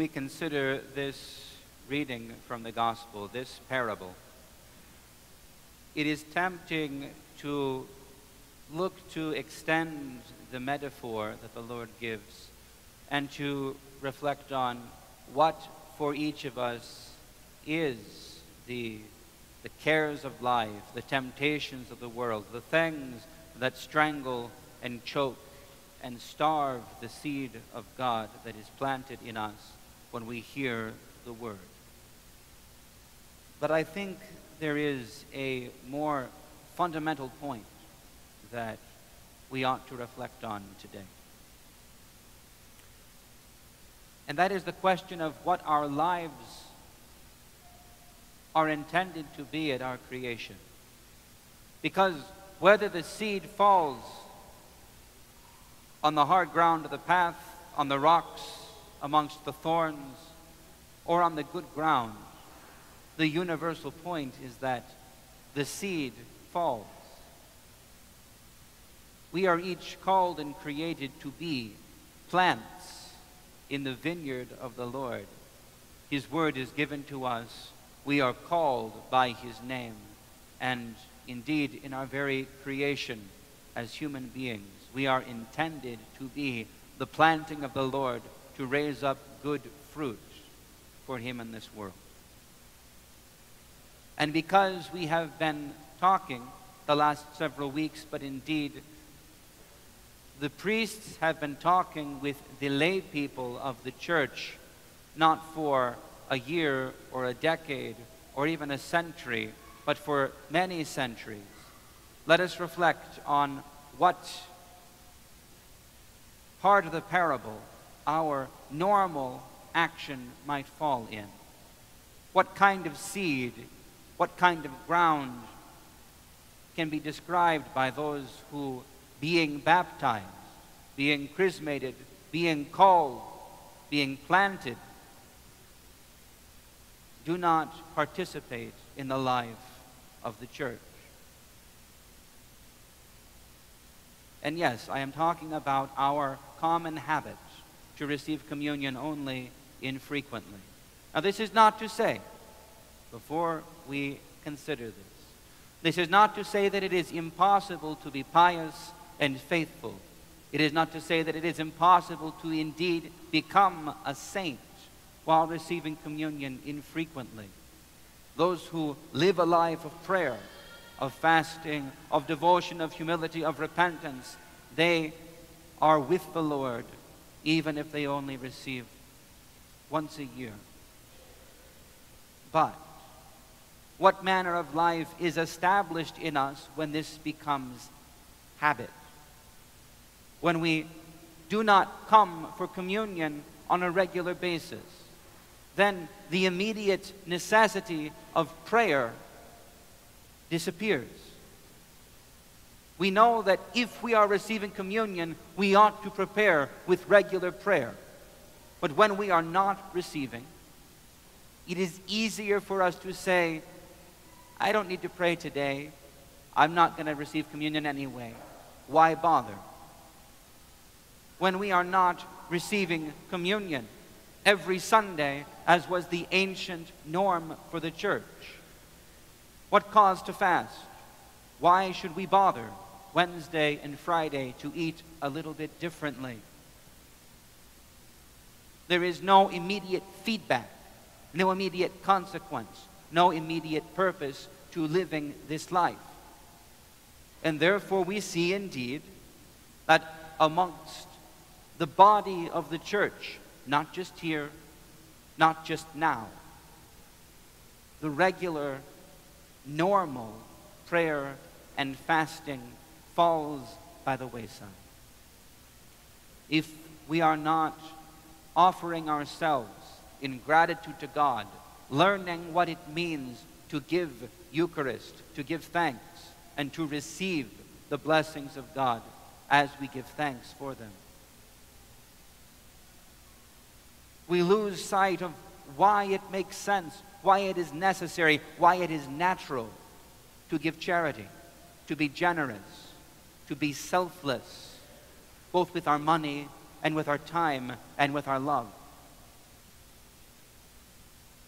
we consider this reading from the Gospel, this parable, it is tempting to look to extend the metaphor that the Lord gives and to reflect on what for each of us is the cares of life, the temptations of the world, the things that strangle and choke and starve the seed of God that is planted in us when we hear the Word. But I think there is a more fundamental point that we ought to reflect on today. And that is the question of what our lives are intended to be at our creation. Because whether the seed falls on the hard ground of the path, on the rocks, amongst the thorns, or on the good ground, the universal point is that the seed falls. We are each called and created to be plants in the vineyard of the Lord. His word is given to us. We are called by his name. And indeed, in our very creation as human beings, we are intended to be the planting of the Lord to raise up good fruit for him in this world. And because we have been talking the last several weeks, but indeed the priests have been talking with the lay people of the church, not for a year or a decade or even a century, but for many centuries. Let us reflect on what part of the parable our normal action might fall in. What kind of seed, what kind of ground can be described by those who, being baptized, being chrismated, being called, being planted, do not participate in the life of the church. And yes, I am talking about our common habit to receive communion only infrequently. Now, this is not to say, before we consider this is not to say that it is impossible to be pious and faithful. It is not to say that it is impossible to indeed become a saint while receiving communion infrequently. Those who live a life of prayer, of fasting, of devotion, of humility, of repentance, they are with the Lord even if they only receive once a year. But what manner of life is established in us when this becomes habit? When we do not come for communion on a regular basis, then the immediate necessity of prayer disappears. We know that if we are receiving communion, we ought to prepare with regular prayer. But when we are not receiving, it is easier for us to say, I don't need to pray today. I'm not going to receive communion anyway. Why bother? When we are not receiving communion every Sunday, as was the ancient norm for the church, what cause to fast? Why should we bother Wednesday and Friday to eat a little bit differently? There is no immediate feedback, no immediate consequence, no immediate purpose to living this life. And therefore we see indeed that amongst the body of the church, not just here, not just now, the regular, normal prayer and fasting falls by the wayside. If we are not offering ourselves in gratitude to God, learning what it means to give Eucharist, to give thanks, and to receive the blessings of God as we give thanks for them, we lose sight of why it makes sense, why it is necessary, why it is natural to give charity, to be generous, to be selfless, both with our money and with our time and with our love.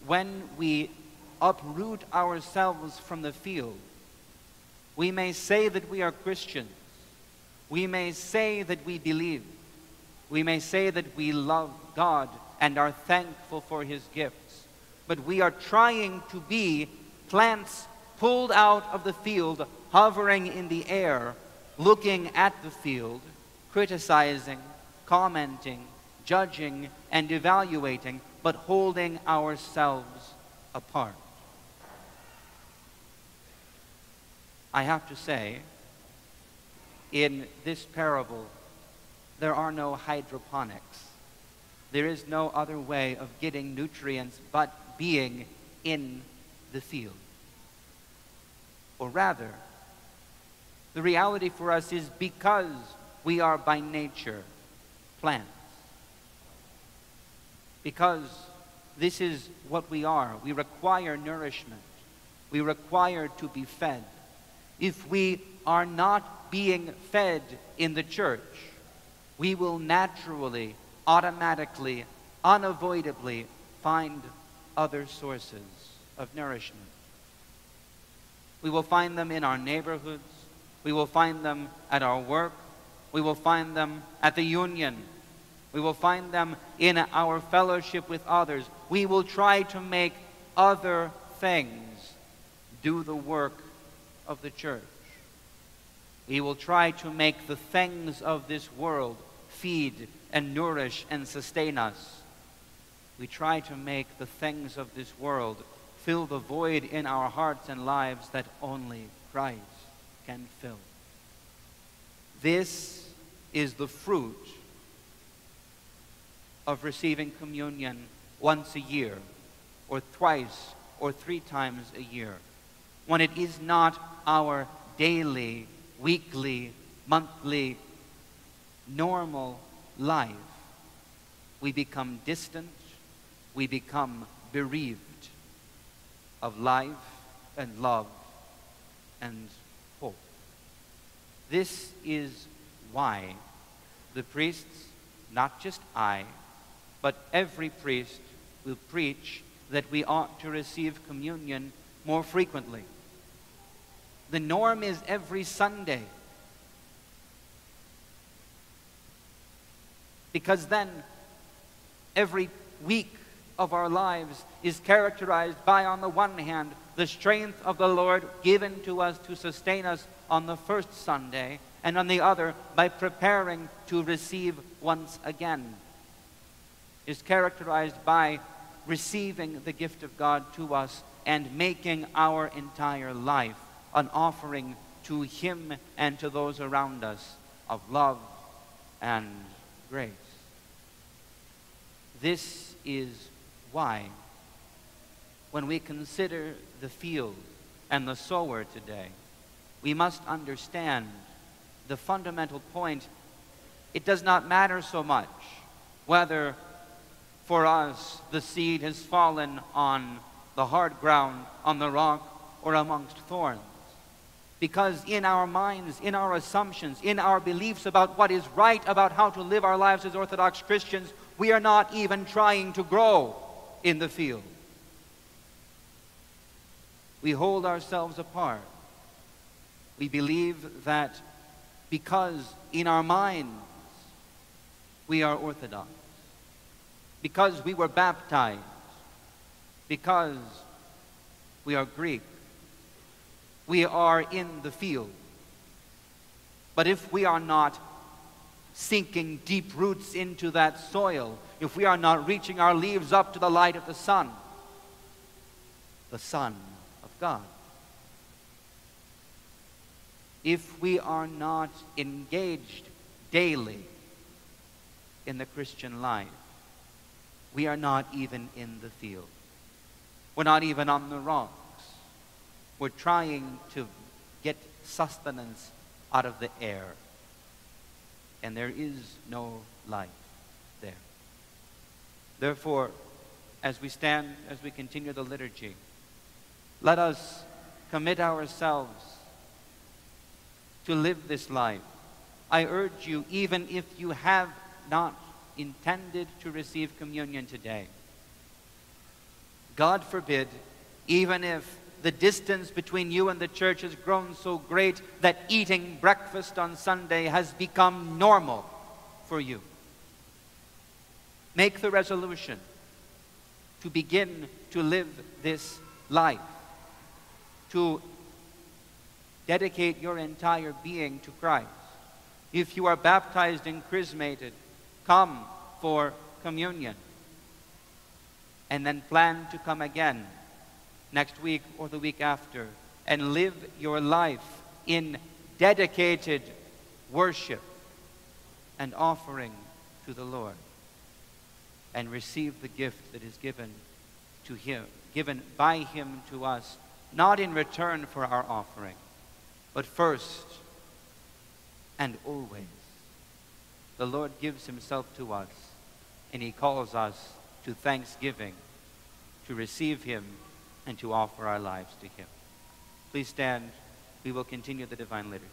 when we uproot ourselves from the field, we may say that we are Christians. We may say that we believe. We may say that we love God and are thankful for His gifts. But we are trying to be plants pulled out of the field, hovering in the air, looking at the field, criticizing, commenting, judging, and evaluating, but holding ourselves apart. I have to say, in this parable, there are no hydroponics. There is no other way of getting nutrients but being in the field. Or rather, the reality for us is because we are by nature plants. Because this is what we are. We require nourishment. We require to be fed. If we are not being fed in the church, we will naturally, automatically, unavoidably find other sources of nourishment. We will find them in our neighborhoods. We will find them at our work. We will find them at the union. We will find them in our fellowship with others. We will try to make other things do the work of the church. We will try to make the things of this world feed and nourish and sustain us. We try to make the things of this world fill the void in our hearts and lives that only Christ can fill. This is the fruit of receiving communion once a year, or twice, or 3 times a year, when it is not our daily, weekly, monthly, normal life. We become distant, we become bereaved of life and love and hope. This is why the priests, not just I, but every priest will preach that we ought to receive communion more frequently. The norm is every Sunday. Because then every week of our lives is characterized by, on the one hand, the strength of the Lord given to us to sustain us on the first Sunday, and on the other, by preparing to receive once again. Is characterized by receiving the gift of God to us and making our entire life an offering to Him and to those around us of love and grace. This is why, when we consider the field and the sower today, we must understand the fundamental point. It does not matter so much whether for us the seed has fallen on the hard ground, on the rock, or amongst thorns. Because in our minds, in our assumptions, in our beliefs about what is right about how to live our lives as Orthodox Christians, we are not even trying to grow in the field. We hold ourselves apart. We believe that because in our minds we are Orthodox, because we were baptized, because we are Greek, we are in the field. But if we are not sinking deep roots into that soil, if we are not reaching our leaves up to the light of the Son of God, if we are not engaged daily in the Christian life, we are not even in the field. We're not even on the rocks. We're trying to get sustenance out of the air. And there is no life there. Therefore, as we stand, as we continue the liturgy, let us commit ourselves to live this life. I urge you, even if you have not intended to receive communion today, God forbid, even if the distance between you and the church has grown so great that eating breakfast on Sunday has become normal for you. Make the resolution to begin to live this life, to dedicate your entire being to Christ. If you are baptized and chrismated, come for communion, and then plan to come again next week or the week after and live your life in dedicated worship and offering to the Lord, and receive the gift that is given to Him, given by Him to us, not in return for our offering, but first and always. The Lord gives Himself to us, and He calls us to thanksgiving, to receive Him, and to offer our lives to Him. Please stand. We will continue the divine liturgy.